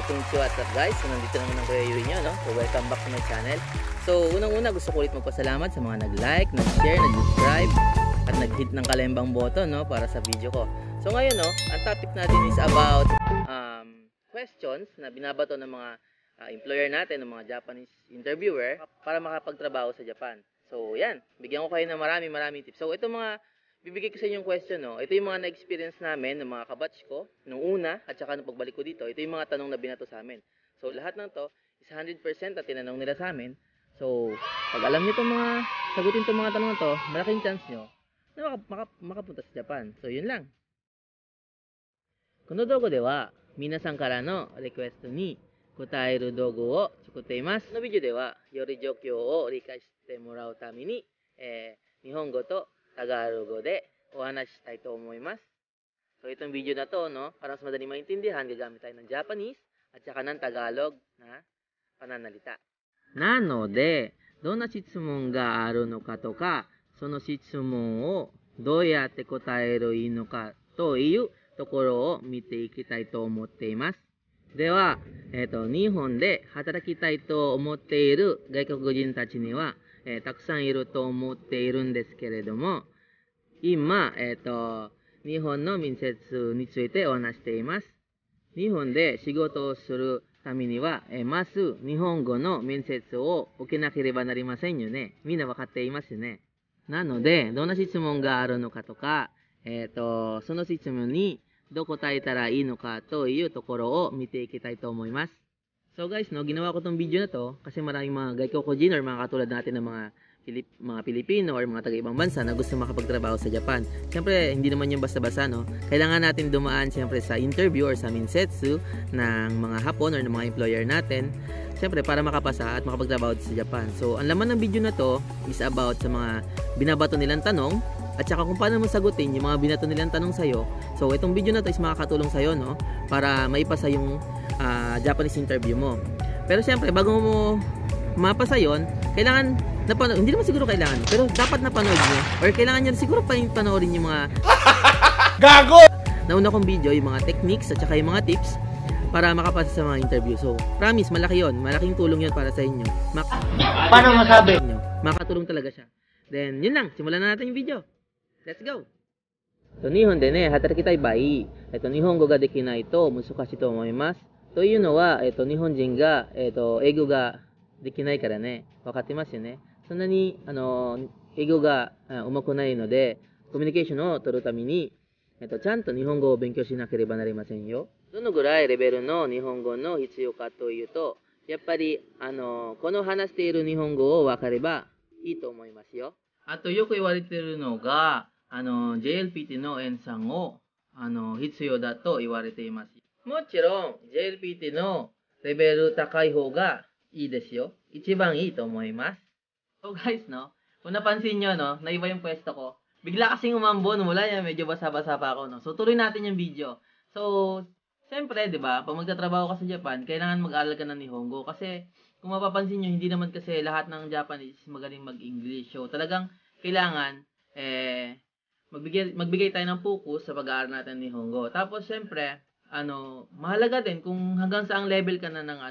konnichiwa, what's up guys? So nandito naman ang Kuya Yui nyo, no? So welcome back to my channel. So unang-una gusto ko ulit magpasalamat sa mga nag-like, nag-share, nag-subscribe at nag-hit ng kalembang button, no? Para sa video ko. So ngayon, no? Ang topic natin is about questions na binabato ng mga employer natin, ng mga Japanese interviewer para makapagtrabaho sa Japan. So yan, bigyan ko kayo ng maraming tips. So ito mga bibigay ko sa inyong question, no? Ito yung mga na-experience namin ng mga kabatch ko nung una at saka nung pagbalik ko dito. Ito yung mga tanong na binato sa amin. So lahat ng to is 100% at tinanong nila sa amin. So pag alam niyo itong mga sagutin itong mga tanong na to, malaking chance nyo na makapunta sa Japan. So yun lang. Kono dogo de wa minasan kara no request ni kotaeru dogo o tsukuteimasu. No video de wa yori jokyou o rikai shite morau tame ni Nihongo to Tagalog de o hanashi shitai to omoimasu. So itong video na to, no, para mas madali maintindihan, gagamit tayo ng Japanese at saka ng Tagalog na pananalita. Nano de, do na shitsumon ga aru no ka to ka, sono shitsumon o doyatte kotaeru ii no ka to iu tokoro o mite ikitai to omotte imasu. では、日本で働きたいと思っている外国人たちには、たくさんいると思っているんですけれども、今、日本の面接についてお話しています。日本で仕事をするためには、まず日本語の面接を受けなければなりませんよね。みんなわかっていますよね。なので、どんな質問があるのかとか、その質問にどう答えたらいいのかというところを見ていきたいと思います。So guys, no, ginawa ko tong video na to kasi maraming mga gaikokujin or mga katulad natin ng mga Pilipino or mga taga-ibang bansa na gusto makapagtrabaho sa Japan. Siyempre, hindi naman yung basta-basta, no? Kailangan natin dumaan siyempre sa interview or sa minsetsu ng mga Hapon or ng mga employer natin. Siyempre, para makapasa at makapagtrabaho sa Japan. So, ang laman ng video na to is about sa mga binabato nilang tanong at saka kung paano mo sagutin yung mga binato nilang tanong sa'yo. So, itong video na to is makakatulong sa'yo, no? Para maipasa yung Japanese interview mo. Pero siyempre, bago mo mapasa yun, kailangan napanood, hindi naman siguro kailangan, pero dapat napanood nyo. Or kailangan nyo siguro pa yung panoorin yung mga gago! Nauna kong video, yung mga techniques at saka yung mga tips para makapasa sa mga interview. So, promise, malaki yun. Malaking tulong yun para sa inyo. Paano masabi? Makatulong talaga siya. Then, yun lang. Simulan na natin yung video. Let's go! So, Nihon de ne, hatarakitai bai. Nihongo ga dekinai to musukashi to omoimasu. というのは、日本人が、英語ができないからね。わかってますよね。そんなに、英語が上手くないので、コミュニケーションを取るために、ちゃんと日本語を勉強しなければなりませんよ。どのぐらいレベルの日本語の必要かというと、やっぱり、この話している日本語をわかればいいと思いますよ。あと、よく言われているのが、JLPT の演算を、必要だと言われています。もちろん、JLPT のレベル高い方がいいですよ。一番いいと思います。So guys, no? Kung napansin nyo, no? Naiba yung pwesto ko. Bigla kasing umambon. Mula yan, medyo basa-basa pa ako, no? So, tuloy natin yung video. So, siyempre, di ba? Pag magtatrabaho ka sa Japan, kailangan mag-aral ka ng Nihongo. Kasi, kung mapapansin nyo, hindi naman kasi lahat ng Japanese magaling mag-English. So, talagang kailangan, magbigay tayo ng focus sa pag-aaral natin ng Nihongo. Tapos, siyempre, mahalaga din kung hanggang saang level ka na ng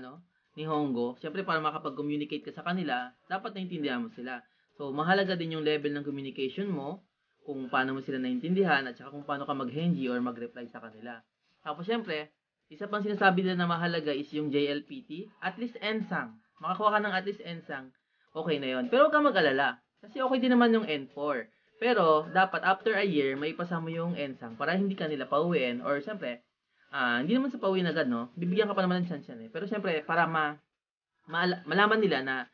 Nihongo. Siyempre, para makapag-communicate ka sa kanila, dapat naintindihan mo sila. So, mahalaga din yung level ng communication mo, kung paano mo sila naintindihan, at saka kung paano ka mag-henji or mag-reply sa kanila. Tapos, siyempre, isa pang sinasabi nila na mahalaga is yung JLPT, at least Ensang. Makakuha ka ng at least Ensang, okay na yon. Pero huwag kang mag-alala, kasi okay din naman yung N4. Pero, dapat after a year, may ipasa mo yung Ensang para hindi ka nila pauwiin, or siyempre, hindi naman sa pauwiin agad, no? Bibigyan ka pa naman ng chance yan, eh. Pero siyempre, para malaman nila na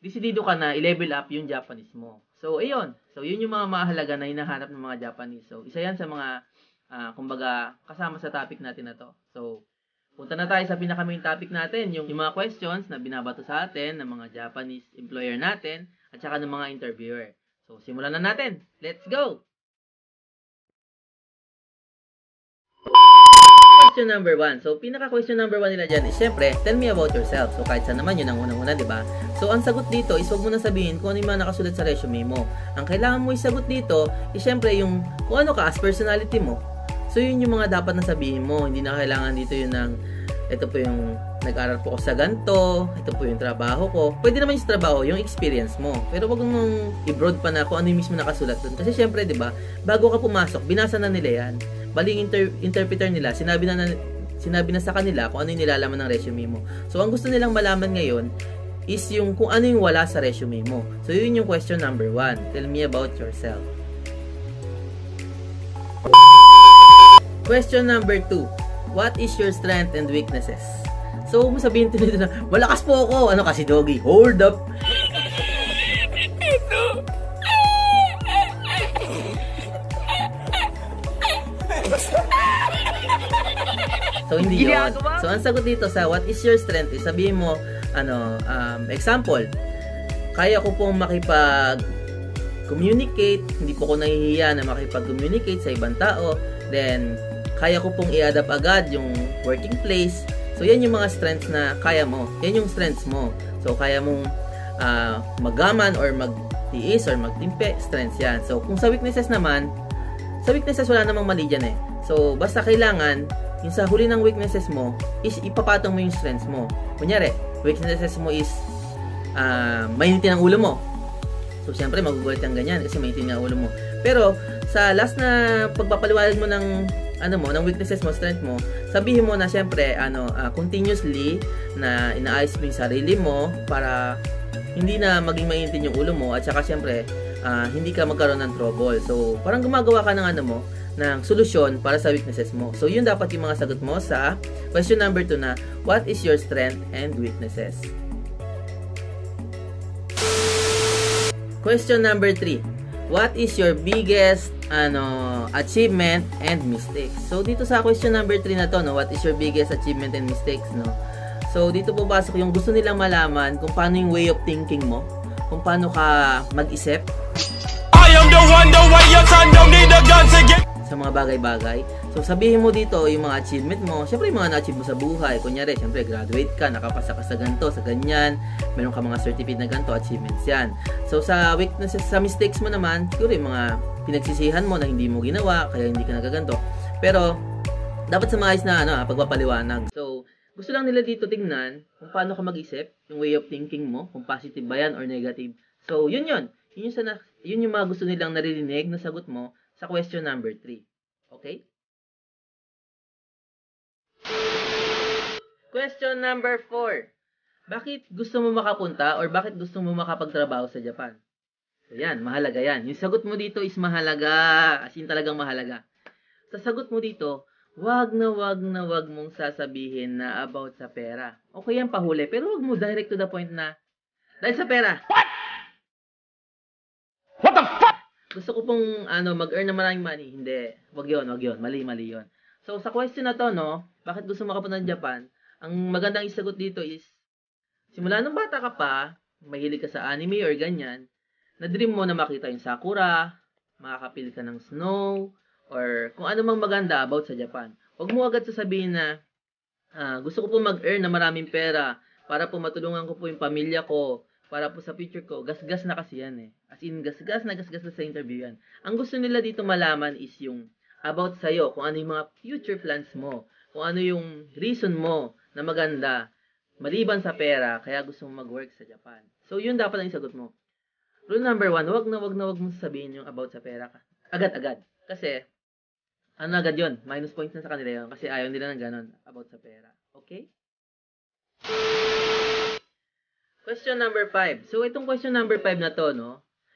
desidido ka na i-level up yung Japanese mo. So, ayun. So, yun yung mga mahalaga na hinahanap ng mga Japanese. So, isa yan sa mga, kumbaga, kasama sa topic natin na to. So, punta na tayo sa pinaka-main topic natin, yung mga questions na binabato sa atin ng mga Japanese employer natin at saka ng mga interviewer. So, simulan na natin. Let's go! Question number 1. So, pinaka-question number 1 nila dyan is, syempre, tell me about yourself. So, kahit saan naman yun ang unang-una, diba? So, ang sagot dito is, huwag mo na sabihin kung ano yung mga nakasulat sa resume mo. Ang kailangan mo isagot dito is, syempre, yung kung ano ka as personality mo. So, yun yung mga dapat na sabihin mo. Hindi na kailangan dito yun ng ito po yung nag-aral po ako sa ganito, ito po yung trabaho ko. Pwede naman yung trabaho, yung experience mo. Pero wag mong i-broad pa na kung ano yung mismo nakasulat doon. Kasi syempre, di ba, bago ka pumasok, binasa na nila yan. Bali yung interpreter nila, sinabi na sa kanila kung ano yung nilalaman ng resume mo. So, ang gusto nilang malaman ngayon is yung kung ano yung wala sa resume mo. So, yun yung question number 1. Tell me about yourself. Question number 2. What is your strength and weaknesses? So, sabihin nito na, malakas po ako. Ano kasi, Doggy? Hold up. So, hindi yun. So, ang sagot dito sa what is your strength is sabihin mo, example, kaya ko pong makipag-communicate, hindi po ko nahihiya na makipag-communicate sa ibang tao, then, kaya ko pong i-adapt agad yung working place. So, yan yung mga strengths na kaya mo. Yan yung strengths mo. So, kaya mong magaman or magtiis or magtimpe, strengths yan. So, kung sa weaknesses naman, sa weaknesses wala namang mali dyan eh. So, basta kailangan, yung sa huli ng weaknesses mo, is ipapatong mo yung strengths mo. Kunyari, weaknesses mo is mainitin ang ulo mo. So, syempre, magugulat yung ganyan kasi mainitin ang ulo mo. Pero, sa last na pagpapaliwanag mo ng ng weaknesses mo, strength mo, sabihin mo na syempre, continuously na inaayos mo yung sarili mo para hindi na maging mainitin yung ulo mo at saka syempre, hindi ka magkaroon ng trouble. So, parang gumagawa ka ng ng solusyon para sa weaknesses mo. So, yun dapat yung mga sagot mo sa question number 2 na, what is your strength and weaknesses? Question number 3. What is your biggest achievement and mistakes? So, dito sa question number 3 na to, what is your biggest achievement and mistakes, So, dito papasok yung gusto nilang malaman kung paano yung way of thinking mo, kung paano ka mag-isip. I am the one, the way your son don't need a gun to get sa mga bagay-bagay. So, sabihin mo dito yung mga achievement mo. Siyempre, yung mga na-achieve mo sa buhay. Kunyari, siyempre, graduate ka, nakapasa ka sa ganito, sa ganyan. Meron ka mga certificate na ganito, achievements yan. So, sa weaknesses, sa mistakes mo naman, siguro yung mga pinagsisihan mo na hindi mo ginawa, kaya hindi ka nagaganto. Pero, dapat sa maayos na pagpapaliwanag. So, gusto lang nila dito tingnan kung paano ka mag-isip, yung way of thinking mo, kung positive ba yan or negative. So, yun. Yun yung mga gusto nilang naririnig na sagot mo sa question number 3. Okay? Question number 4. Bakit gusto mo makapunta or bakit gusto mo makapagtrabaho sa Japan? So, yan, mahalaga yan. Yung sagot mo dito is mahalaga. As in talagang mahalaga. Sa sagot mo dito, wag mong sasabihin na about sa pera. Okay yan, pahuli. Pero wag mo direct to the point na dahil sa pera. What? What the fuck? Gusto ko pong mag-earn na maraming money. Hindi. Wag yun. Mali yun. So, sa question na to, bakit gusto mo makapunta ng Japan? Ang magandang isagot dito is, simula nung bata ka pa, mahilig ka sa anime or ganyan, na-dream mo na makita yung sakura, makakapil ka ng snow, or kung ano mang maganda about sa Japan. Huwag mo agad sasabihin na, gusto ko po mag-earn na maraming pera para po matulungan ko po yung pamilya ko, para po sa future ko. Gasgas na kasi yan eh. As in, gasgas na sa interview yan. Ang gusto nila dito malaman is yung about sa'yo, kung ano yung mga future plans mo, kung ano yung reason mo na maganda, maliban sa pera, kaya gusto mo mag-work sa Japan. So, yun dapat ang isagot mo. Rule number 1, wag mo sabihin yung about sa pera ka. Agad-agad. Kasi, agad yun? Minus points na sa kanila yun. Kasi ayaw nila ng ganon about sa pera. Okay? Question number 5. So, itong question number 5 na to,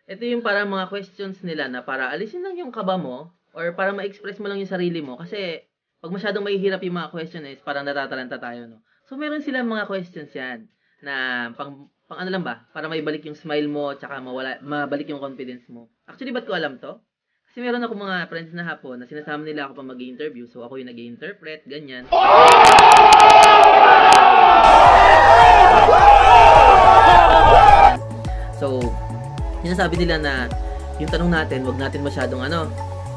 ito yung parang mga questions nila na para alisin lang yung kaba mo or para ma-express mo lang yung sarili mo. Kasi, pag masyadong mahihirap yung mga question is parang natatalanta tayo, So, meron silang mga questions yan na pang ano lang ba? Para maibalik yung smile mo tsaka mabalik yung confidence mo. Actually, ba't ko alam to? Kasi meron ako mga friends na hapon na sinasama nila ako pa mag-i-interview. So, ako yung nag-i-interpret, ganyan. So, sinasabi nila na yung tanong natin, wag natin masyadong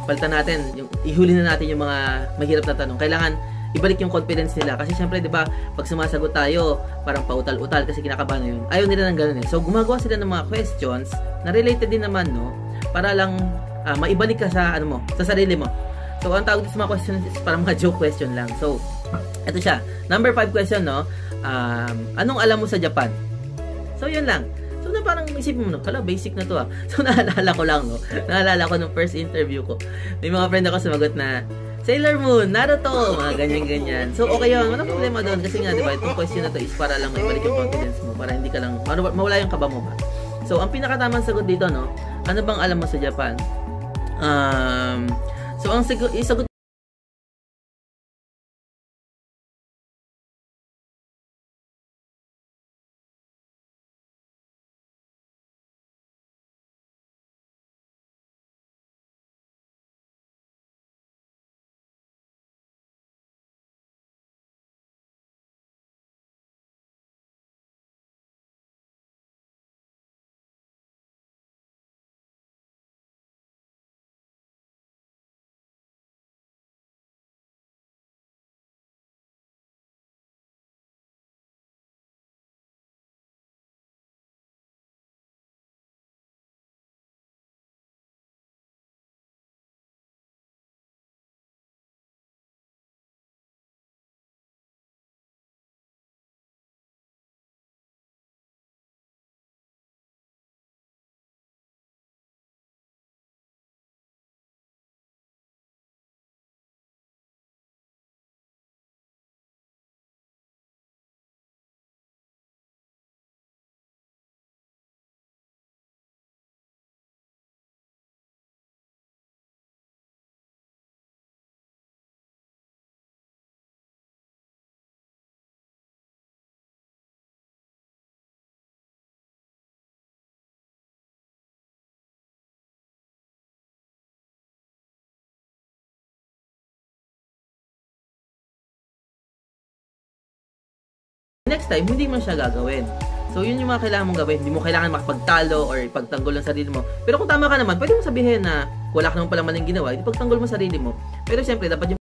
palitan natin, ihuli na natin yung mga mahirap na tanong. Kailangan ibalik yung confidence nila. Kasi syempre, di ba, pag sumasagot tayo, parang pautal-utal kasi kinakabahan na yun. Ayaw nila ng ganun eh. So, gumagawa sila ng mga questions na related din naman, para lang maibalik ka sa, sa sarili mo. So, ang tawag sa mga questions is parang mga joke question lang. So, Ito siya. Number 5 question, no? Anong alam mo sa Japan? So, yun lang. So, na parang isipin mo, no? Hala, basic na to ah. So, naalala ko lang, no? Naalala ko nung first interview ko. May mga friend ako sumagot na, Sailor Moon, Naruto, mga ganyan-ganyan. So, okay yun. Walang problema doon. Kasi nga, di ba, itong question na to is para lang may balik yung confidence mo. Para hindi ka lang, mawala yung kaba mo ba. So, ang pinakatamang sagot dito, no? Ano bang alam mo sa Japan? So, ang isagot next time, hindi mo siya gagawin. So, yun yung mga kailangan mong gawin. Hindi mo kailangan makapagtalo or ipagtanggol ang sarili mo. Pero kung tama ka naman, pwede mo sabihin na wala ka naman palang maling ginawa, ipagtanggol mo sarili mo. Pero siyempre, dapat yung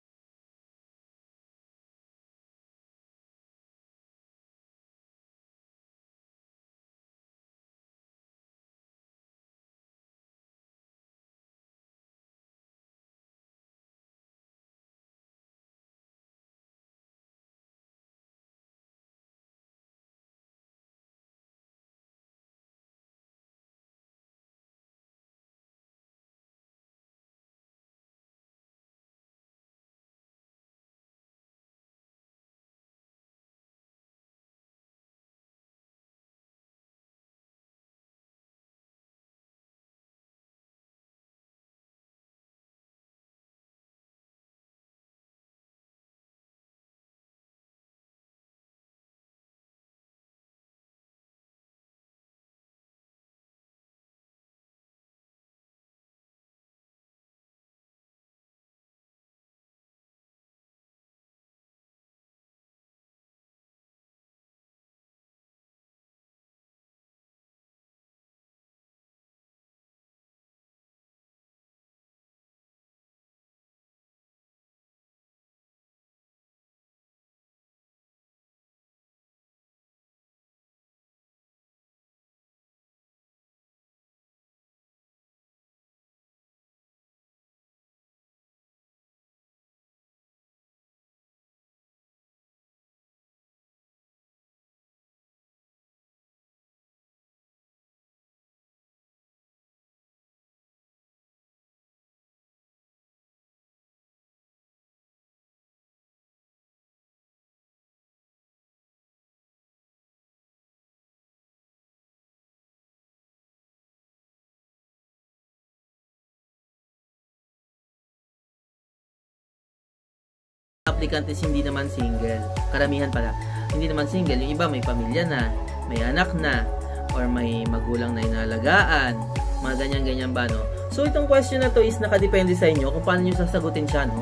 applicant is hindi naman single. Karamihan pala. Hindi naman single. Yung iba may pamilya na, may anak na, or may magulang na inalagaan. Mga ganyan-ganyan ba, no? So, itong question na to is nakadepende sa inyo kung paano nyo sasagutin siya, no?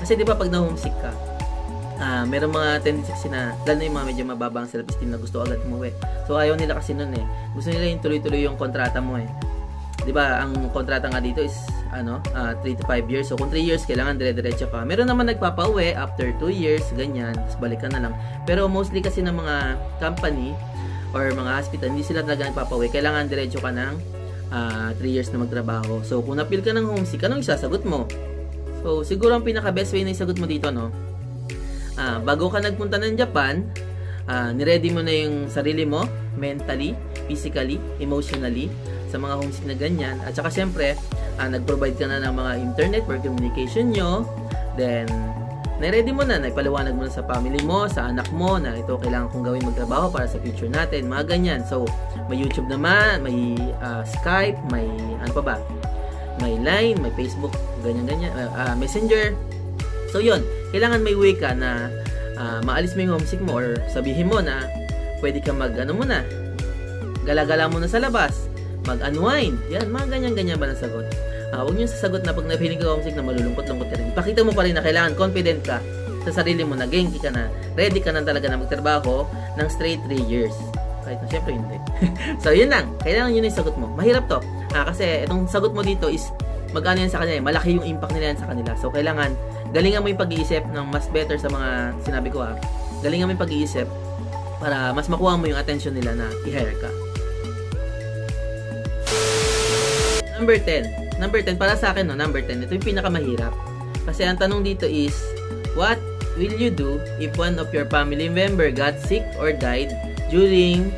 Kasi di ba pag na-homesick ka, meron mga tendency kasi na, lalo na yung mga medyo mababang self-esteem na gusto agad umuwi. So, ayaw nila kasi nun eh. Gusto nila yung tuloy-tuloy yung kontrata mo eh. Di ba, ang kontrata nga dito is 3 to 5 years. So, kung 3 years, kailangan dire-diretso ka. Meron naman nagpapauwi after 2 years, ganyan. Tapos balik ka na lang. Pero mostly kasi ng mga company or mga hospital, hindi sila talaga nagpapauwi. Kailangan diretso ka ng 3 years na magtrabaho. So, kung napil ka ng homesick, anong isasagot mo? So, siguro ang pinaka-best way na isagot mo dito, no? bago ka nagpunta ng Japan, niready mo na yung sarili mo, mentally, physically, emotionally, sa mga homesick na ganyan. At saka syempre, nag-provide ka na ng mga internet for communication nyo. Then, na-ready mo na, naipaliwanag mo na sa family mo, sa anak mo, na ito kailangan kong gawin magtrabaho para sa future natin, mga ganyan. So, may YouTube naman, may Skype, may ano pa ba? May Line, may Facebook, ganyan-ganyan, Messenger. So, yun, kailangan may way ka na maalis mo yung homesick mo or sabihin mo na pwede ka mag-ano mo na, gala-gala mo na sa labas, mag-unwind. Yan, mga ganyan-ganyan ba na sagot? Huwag nyo sasagot na pag na-feeling ka homesick na malulungkot-lungkot ka rin. Pakita mo pa rin na kailangan confident ka sa sarili mo na genki ka na, ready ka na talaga na magtrabaho ng straight 3 years. Kahit na syempre hindi. So, yun lang. Kailangan yun yung sagot mo. Mahirap to. Kasi itong sagot mo dito is mag-ano yan sa kanila. Malaki yung impact nila yan sa kanila. So, kailangan galingan mo yung pag-iisip ng mas better sa mga sinabi ko Galingan mo yung pag-iisip para mas makuha mo yung attention nila na i-hire ka. Number 10, para sa akin, number 10, ito yung pinakamahirap. Kasi ang tanong dito is, what will you do if one of your family member got sick or died during,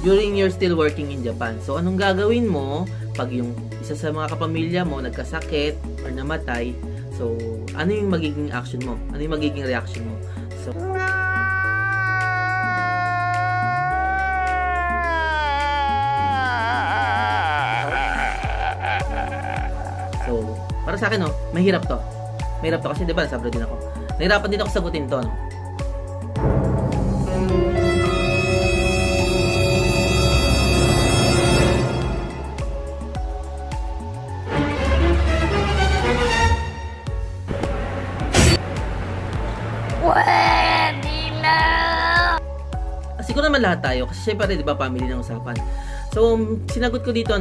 during you're still working in Japan? So, anong gagawin mo pag yung isa sa mga kapamilya mo nagkasakit or namatay? So, ano yung magiging action mo? Ano yung magiging reaction mo? So, para sa akin, mahirap to. Mahirap to kasi, diba, nasa abroad din ako. Nahirapan din ako sagutin to, Siguro naman lahat tayo kasi syempre, di ba, family ng usapan. So, sinagot ko dito,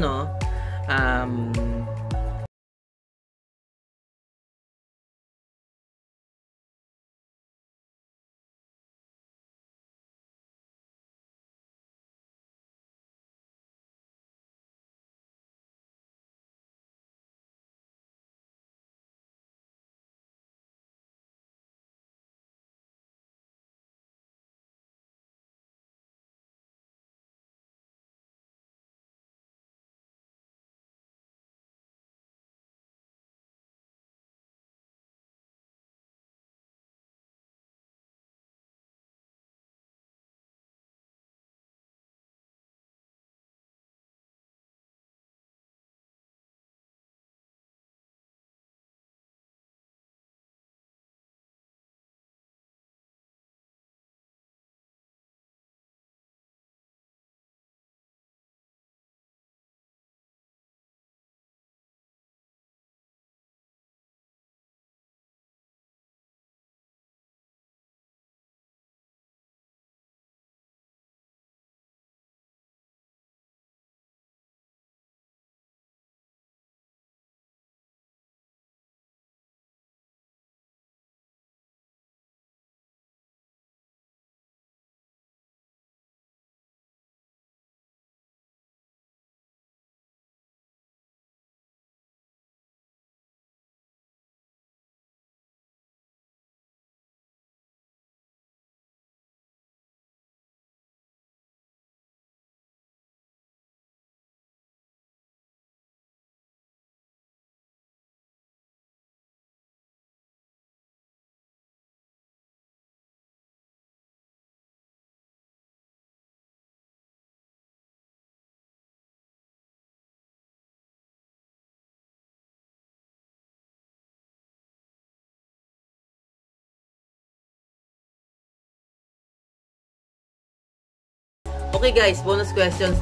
Okay guys, bonus questions,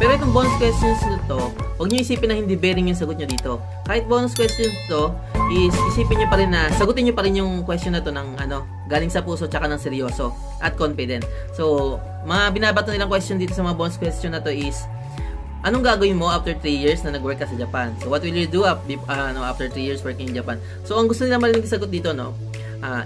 Pero itong bonus questions nito, huwag nyo isipin na hindi bearing yung sagot nyo dito. Kahit bonus questions to, is isipin nyo pa rin na, sagutin nyo pa rin yung question na to ng galing sa puso tsaka ng seryoso at confident. So, mga binabato nilang question dito sa mga bonus question na to is, anong gagawin mo after 3 years na nag-work ka sa Japan? So, what will you do after 3 years working in Japan? So, ang gusto nila marinig sagot dito,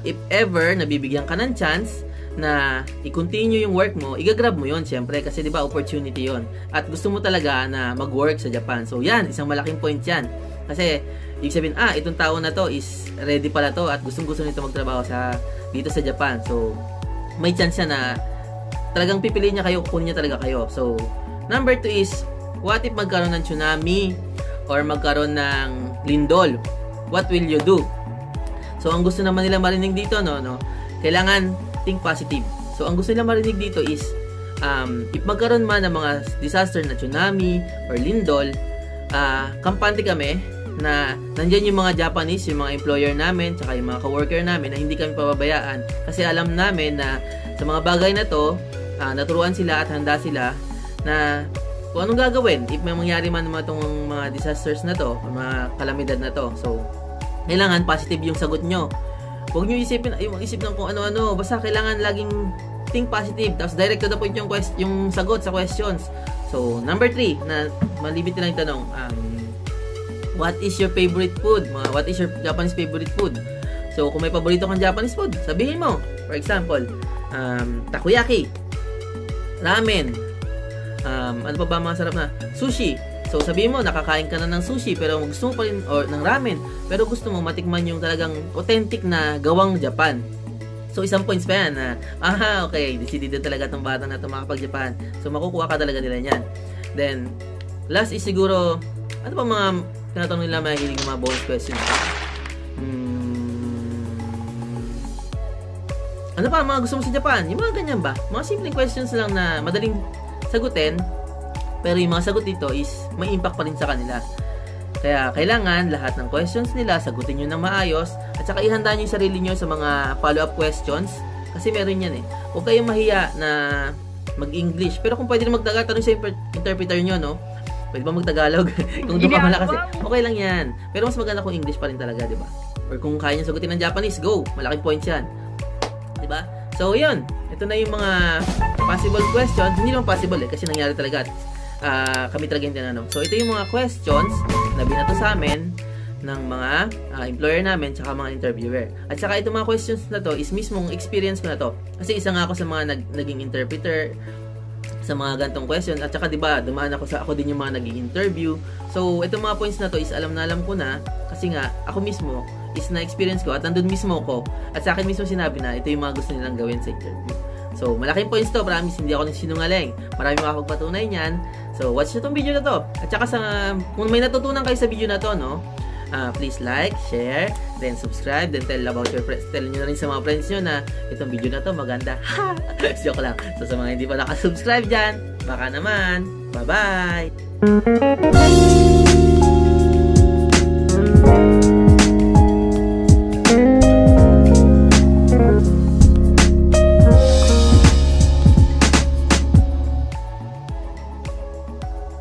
if ever nabibigyan ka ng chance na i-continue yung work mo, i-grab mo yon syempre kasi 'di ba opportunity yon at gusto mo talaga na mag-work sa Japan. So yan, isang malaking point yan Kasi, ibig sabihin, itong tao na to is ready pala to at gustong-gusto nito magtrabaho dito sa Japan. So, may chance siya na talagang pipiliin niya kayo, kukunin niya talaga kayo. So, number 2 is, what if magkaroon ng tsunami or magkaroon ng lindol? What will you do? So, ang gusto naman nila marinig dito, kailangan think positive. So, ang gusto nila marinig dito is, if magkaroon man ng mga disaster na tsunami or lindol, kampante kami na nandyan yung mga Japanese, yung mga employer namin, tsaka yung mga coworker namin na hindi kami pababayaan. Kasi alam namin na sa mga bagay na to, naturuan sila at handa sila na kung anong gagawin if may mangyari man itong mga disasters na to, mga kalamidad na to. So, kailangan positive yung sagot nyo. Huwag nyo isipin ng kung ano-ano. Basta kailangan laging think positive. Tapos direct to the point yung sagot sa questions. So, number 3, na malibit lang yung tanong, what is your favorite food? What is your Japanese favorite food? So, kung may paborito kang Japanese food, sabihin mo. For example, takoyaki, ramen, ano pa ba mga sarap na? Sushi. So, sabihin mo, nakakain ka na ng sushi, pero gusto mo pa rin, or ng ramen, pero gusto mo matikman yung talagang authentic na gawang Japan. So, isang points pa yan na, okay, decided talaga itong bata na ito makapag-Japan. So, makukuha ka talaga nila yan. Then, last is siguro, ano pa mga tinatanong nila mahilig ng mga bonus questions? Ano pa mga gusto mo sa Japan? Yung mga ganyan ba? Mga simpleng questions lang na madaling sagutin, pero yung mga sagot dito is may impact pa rin sa kanila. Kaya kailangan lahat ng questions nila sagutin nyo ng maayos at saka ihanda nyo yung sarili nyo sa mga follow-up questions kasi meron yan Huwag kayong mahiya na mag-English, pero kung pwede na magtagalog, tanong sa interpreter nyo, pwede ba magtagalog? Kung doon ka malakas okay lang yan, pero mas maganda kung English pa rin talaga, diba? Or kung kaya nyo sagutin ng Japanese, go! Malaking points yan, diba? So yun, ito na yung mga possible questions. Hindi naman possible kasi nangyari talaga kami talaga yung tinanong. So ito yung mga questions na binato sa amin ng mga employer namin tsaka mga interviewer. At saka itong mga questions na to is mismong experience ko na to. Kasi isa nga ako sa mga naging interpreter sa mga gantong question. At saka diba, dumaan ako din yung mga naging interview. So itong mga points na to is alam ko na kasi nga ako mismo is na-experience ko at nandun mismo ko. At sa akin mismo sinabi na ito yung mga gusto nilang gawin sa interview. So, malaking points to. Promise, hindi ako nagsinungaling. Marami makapagpatunay niyan. So, watch nyo tong video na to. At saka kung may natutunan kayo sa video na to, please like, share, then subscribe, then tell about your friends. Tell nyo na rin sa mga friends nyo na itong video na to maganda. Joke lang. So, sa mga hindi pa nakasubscribe dyan, baka naman. Bye-bye!